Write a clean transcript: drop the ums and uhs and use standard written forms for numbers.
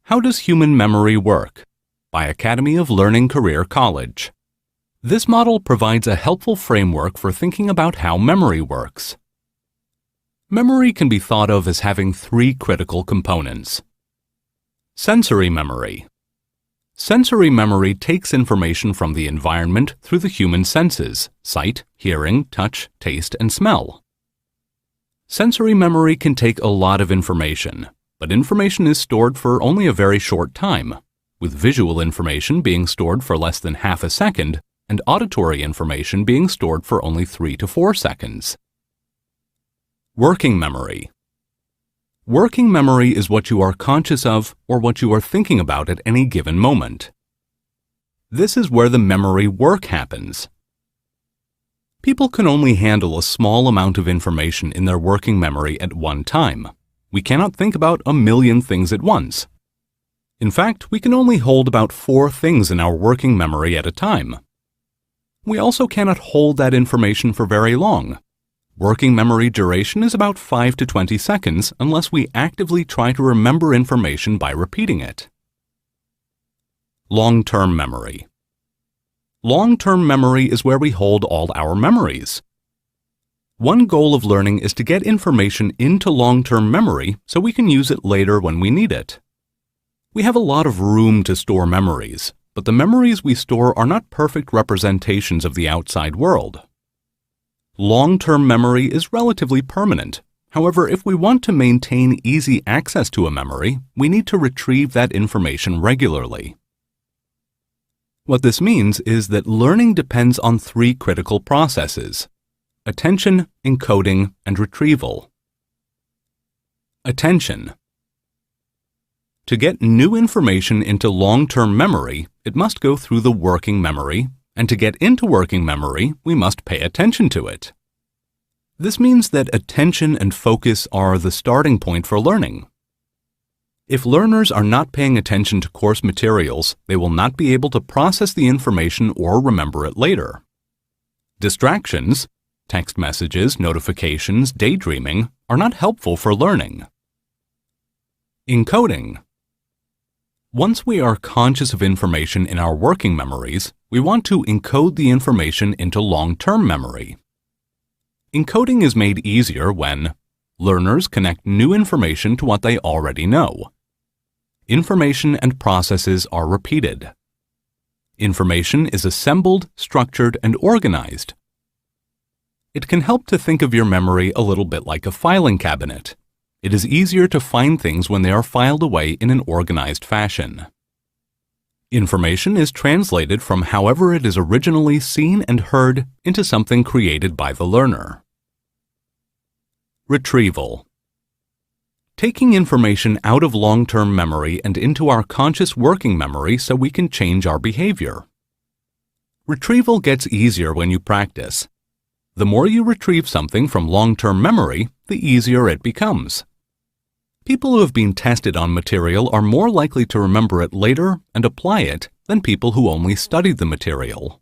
How Does Human Memory Work? By Academy of Learning Career College. This model provides a helpful framework for thinking about how memory works. Memory can be thought of as having three critical components. Sensory memory. Sensory memory takes information from the environment through the human senses: sight, hearing, touch, taste, and smell. Sensory memory can take a lot of information, but information is stored for only a very short time, with visual information being stored for less than half a second and auditory information being stored for only 3 to 4 seconds. Working memory. Working memory is what you are conscious of or what you are thinking about at any given moment. This is where the memory work happens. People can only handle a small amount of information in their working memory at one time. We cannot think about a million things at once. In fact, we can only hold about 4 things in our working memory at a time. We also cannot hold that information for very long. Working memory duration is about 5 to 20 seconds unless we actively try to remember information by repeating it. Long-term memory. Long-term memory is where we hold all our memories. One goal of learning is to get information into long-term memory so we can use it later when we need it. We have a lot of room to store memories, but the memories we store are not perfect representations of the outside world. Long-term memory is relatively permanent. However, if we want to maintain easy access to a memory, we need to retrieve that information regularly. What this means is that learning depends on 3 critical processes: attention, encoding, and retrieval. Attention. To get new information into long-term memory, it must go through the working memory, and to get into working memory, we must pay attention to it. This means that attention and focus are the starting point for learning. If learners are not paying attention to course materials, they will not be able to process the information or remember it later. Distractions, text messages, notifications, daydreaming, are not helpful for learning. Encoding. Once we are conscious of information in our working memories, we want to encode the information into long-term memory. Encoding is made easier when learners connect new information to what they already know. Information and processes are repeated. Information is assembled, structured, and organized. It can help to think of your memory a little bit like a filing cabinet. It is easier to find things when they are filed away in an organized fashion. Information is translated from however it is originally seen and heard into something created by the learner. Retrieval. Taking information out of long-term memory and into our conscious working memory so we can change our behavior. Retrieval gets easier when you practice. The more you retrieve something from long-term memory, the easier it becomes. People who have been tested on material are more likely to remember it later and apply it than people who only studied the material.